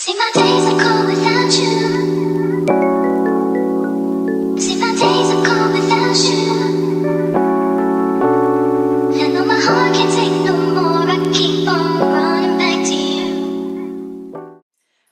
See my days are cold without you. See my days are cold without you. And though my heart can't take no more, I keep on running back to you.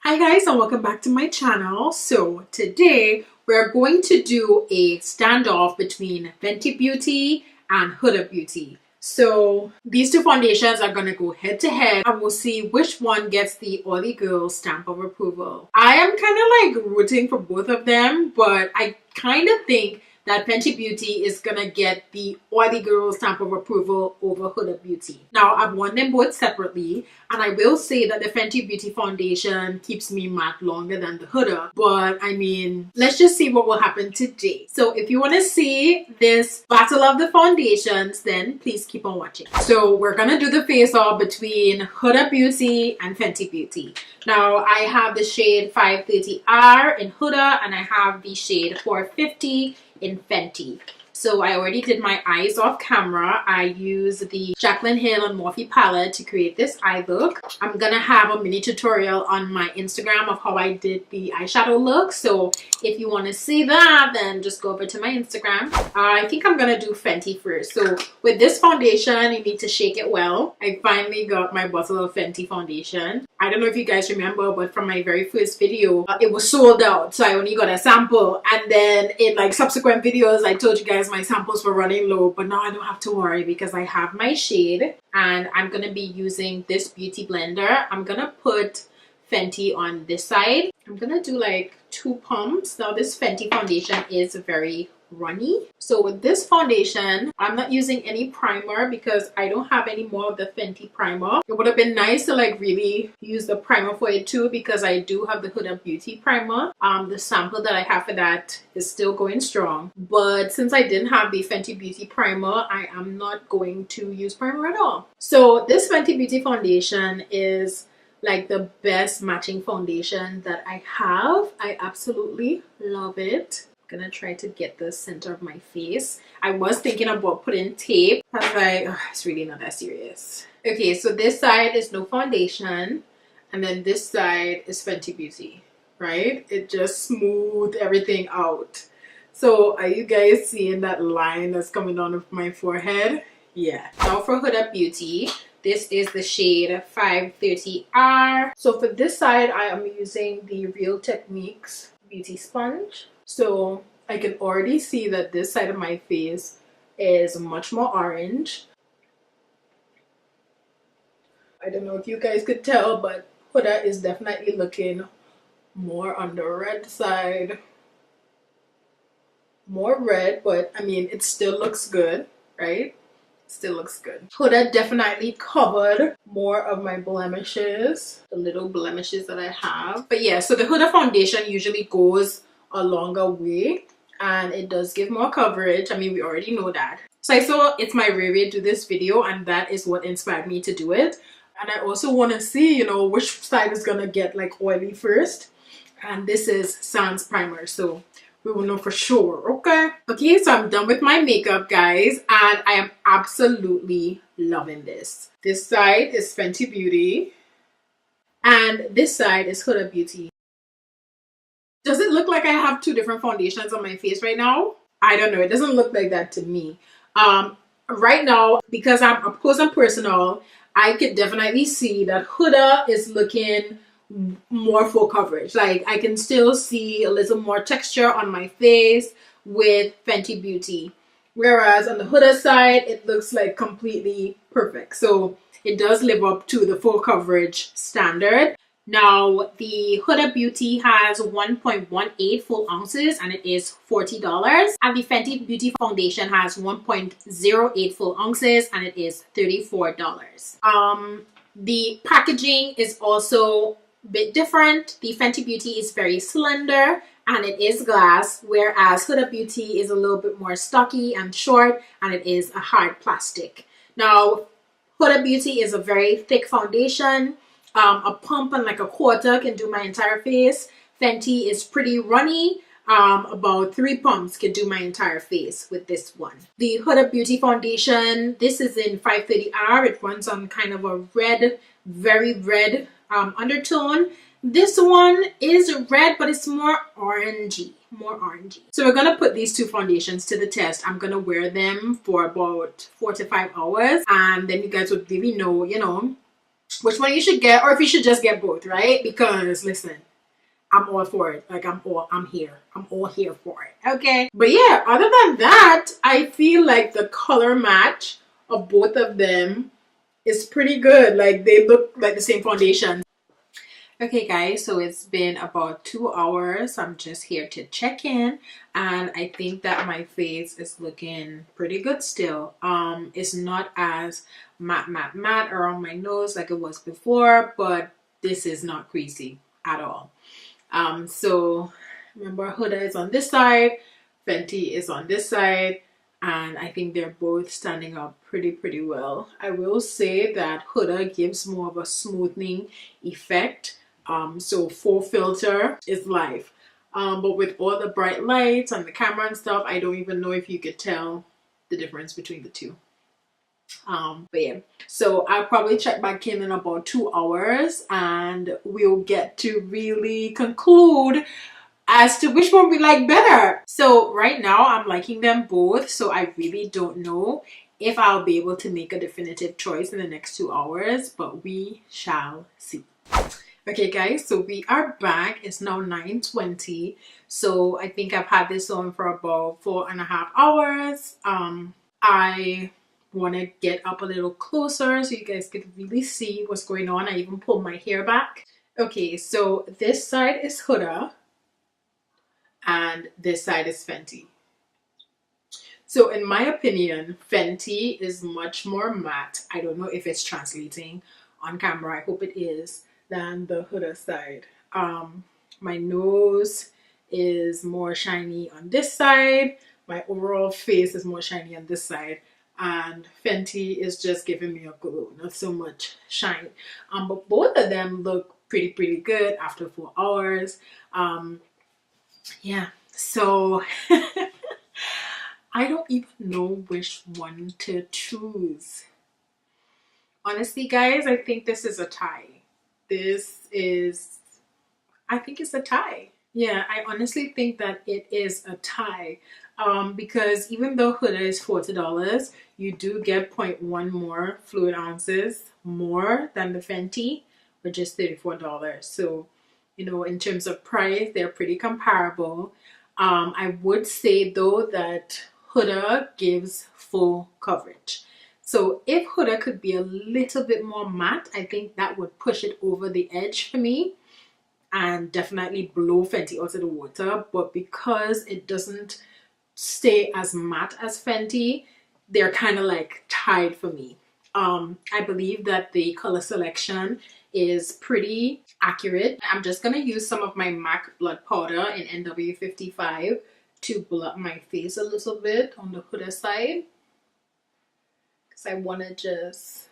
Hi guys, and welcome back to my channel. So today we're going to do a standoff between Fenty Beauty and Huda Beauty. So these two foundations are going to go head to head and we'll see which one gets the oily girl stamp of approval. I am kind of like rooting for both of them, but I kind of think that Fenty Beauty is going to get the oily girl stamp of approval over Huda Beauty. Now, I've worn them both separately, and I will say that the Fenty Beauty foundation keeps me matte longer than the Huda, but I mean, let's just see what will happen today. So if you want to see this battle of the foundations, then please keep on watching. So we're going to do the face off between Huda Beauty and Fenty Beauty. Now, I have the shade 530R in Huda, and I have the shade 450 in Fenty. So I already did my eyes off camera. I used the Jaclyn and Morphe palette to create this eye look. I'm gonna have a mini tutorial on my Instagram of how I did the eyeshadow look. So if you want to see that, then just go over to my Instagram. I think I'm gonna do Fenty first. So with this foundation, you need to shake it well. I finally got my bottle of Fenty foundation. I don't know if you guys remember, but from my very first video, it was sold out. So I only got a sample. And then in like subsequent videos, I told you guys my samples were running low. But now I don't have to worry because I have my shade. And I'm going to be using this beauty blender. I'm going to put Fenty on this side. I'm going to do like 2 pumps. Now this Fenty foundation is very runny. So with this foundation, I'm not using any primer because I don't have any more of the Fenty primer. It would have been nice to like really use the primer for it too, because I do have the Huda Beauty primer. The sample that I have for that is still going strong. But since I didn't have the Fenty Beauty primer, I am not going to use primer at all. So this Fenty Beauty foundation is like the best matching foundation that I have. I absolutely love it. Gonna try to get the center of my face. I was thinking about putting tape. I was like, oh, it's really not that serious. Okay, so this side is no foundation, and then this side is Fenty Beauty, right? It just smoothed everything out. So are you guys seeing that line that's coming down of my forehead? Yeah. Now for Huda Beauty, this is the shade 530R. So for this side, I am using the Real Techniques beauty sponge. So I can already see that this side of my face is much more orange. I don't know if you guys could tell, but Huda is definitely looking more on the red side. More red, but I mean, it still looks good, right? Still looks good. Huda definitely covered more of my blemishes, the little blemishes that I have. But yeah, so the Huda foundation usually goes a longer way and it does give more coverage. I mean, we already know that. So I saw It's My Riri do this video, and that is what inspired me to do it. And I also want to see, you know, which side is gonna get like oily first. And this is Sans primer, so we will know for sure. Okay, so I'm done with my makeup, guys, and I am absolutely loving this. This side is Fenty Beauty and this side is Huda Beauty. Does it look like I have 2 different foundations on my face right now? I don't know. It doesn't look like that to me. Right now, because I'm up close and personal, I could definitely see that Huda is looking more full coverage. Like I can still see a little more texture on my face with Fenty Beauty. Whereas on the Huda side, it looks like completely perfect. So it does live up to the full coverage standard. Now, the Huda Beauty has 1.18 full ounces and it is $40. And the Fenty Beauty foundation has 1.08 full ounces and it is $34. The packaging is also a bit different. The Fenty Beauty is very slender and it is glass, whereas Huda Beauty is a little bit more stocky and short and it is a hard plastic. Now, Huda Beauty is a very thick foundation. A pump and like a quarter can do my entire face. Fenty is pretty runny. About 3 pumps can do my entire face with this one. The Huda Beauty foundation, this is in 530R. It runs on kind of a red, very red undertone. This one is red, but it's more orangey. So we're gonna put these two foundations to the test. I'm gonna wear them for about 4 to 5 hours, and then you guys would really know, you know, which one you should get, or if you should just get both, right? Because listen, I'm all for it. Like I'm all here for it. Okay. But yeah, other than that, I feel like the color match of both of them is pretty good. Like they look like the same foundation. Okay guys, so it's been about 2 hours. I'm just here to check in, and I think that my face is looking pretty good still. It's not as matte around my nose like it was before, but this is not greasy at all. So remember, Huda is on this side, Fenty is on this side, and I think they're both standing up pretty well. I will say that Huda gives more of a smoothing effect. So full filter is life. But with all the bright lights and the camera and stuff, I don't even know if you could tell the difference between the two. But yeah, so I'll probably check back in about 2 hours, and we'll get to really conclude as to which one we like better. So right now I'm liking them both, so I really don't know if I'll be able to make a definitive choice in the next 2 hours, but we shall see. Okay guys, so we are back. It's now 9:20. So I think I've had this on for about 4.5 hours. I want to get up a little closer so you guys can really see what's going on. I even pulled my hair back. Okay, so this side is Huda and this side is Fenty. So in my opinion, Fenty is much more matte. I don't know if it's translating on camera. I hope it is. Than the Huda side. My nose is more shiny on this side. My overall face is more shiny on this side. And Fenty is just giving me a glow, not so much shine. But both of them look pretty good after 4 hours. Yeah, so I don't even know which one to choose. Honestly, guys, I think this is a tie. I think it's a tie. Yeah, I honestly think that it is a tie. Because even though Huda is $40, you do get 0.1 more fluid ounces more than the Fenty, which is $34. So, you know, in terms of price, they're pretty comparable. I would say though that Huda gives full coverage. So if Huda could be a little bit more matte, I think that would push it over the edge for me and definitely blow Fenty out of the water. But because it doesn't stay as matte as Fenty, they're kind of like tied for me. I believe that the color selection is pretty accurate. I'm just going to use some of my MAC blood powder in NW55 to blow up my face a little bit on the Huda side. I want to just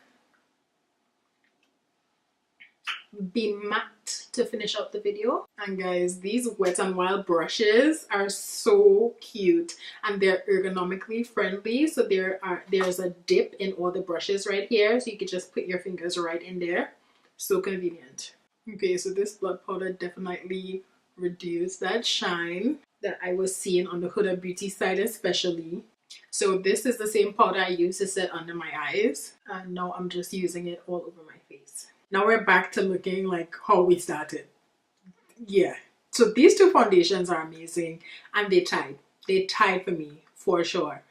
be matte to finish up the video. And guys, these Wet n Wild brushes are so cute and they're ergonomically friendly. So there's a dip in all the brushes right here, so you can just put your fingers right in there. So convenient. Okay, so this blood powder definitely reduced that shine that I was seeing on the Huda Beauty side especially. So this is the same powder I used to set under my eyes, and now I'm just using it all over my face. Now we're back to looking like how we started. Yeah, so these two foundations are amazing, and they tied for me for sure.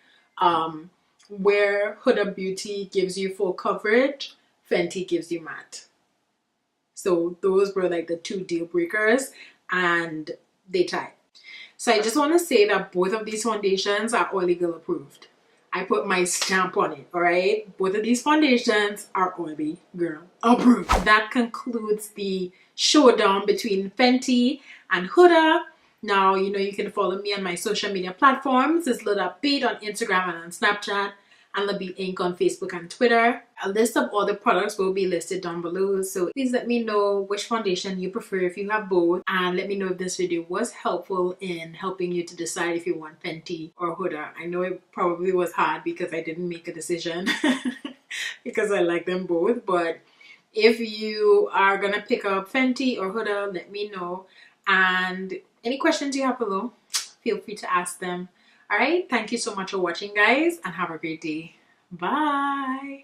Where Huda Beauty gives you full coverage, Fenty gives you matte. So those were like the two deal breakers, and they tied. So I just want to say that both of these foundations are Oily Girl approved. I put my stamp on it, alright? Both of these foundations are Oily Girl approved. That concludes the showdown between Fenty and Huda. Now, you know, you can follow me on my social media platforms. It's Huda Beat on Instagram and on Snapchat, and La Beat Inc. on Facebook and Twitter. A list of all the products will be listed down below. So please let me know which foundation you prefer if you have both. And let me know if this video was helpful in helping you to decide if you want Fenty or Huda. I know it probably was hard because I didn't make a decision because I like them both. But If you are gonna pick up Fenty or Huda, let me know. And any questions you have below, feel free to ask them. All right, thank you so much for watching, guys, and have a great day. Bye.